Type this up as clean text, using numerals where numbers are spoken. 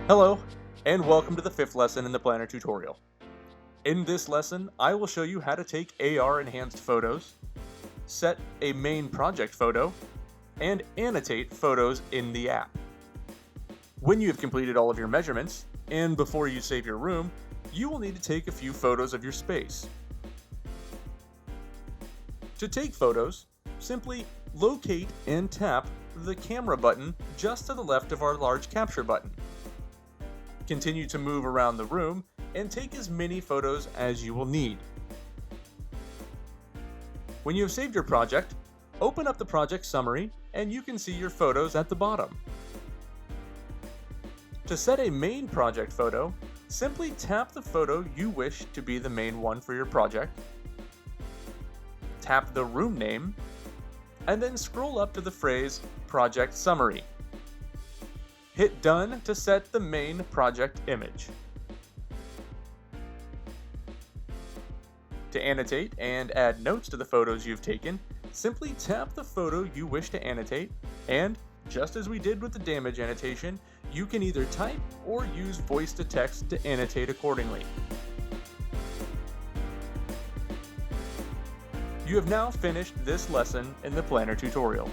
Hello, and welcome to the 5th lesson in the PLNAR tutorial. In this lesson, I will show you how to take AR enhanced photos, set a main project photo, and annotate photos in the app. When you have completed all of your measurements, and before you save your room, you will need to take a few photos of your space. To take photos, simply locate and tap the camera button just to the left of our large capture button. Continue to move around the room and take as many photos as you will need. When you have saved your project, open up the project summary and you can see your photos at the bottom. To set a main project photo, simply tap the photo you wish to be the main one for your project, tap the room name, and then scroll up to the phrase Project Summary. Hit Done to set the main project image. To annotate and add notes to the photos you've taken, simply tap the photo you wish to annotate, and, just as we did with the damage annotation, you can either type or use voice to text to annotate accordingly. You have now finished this lesson in the PLNAR tutorial.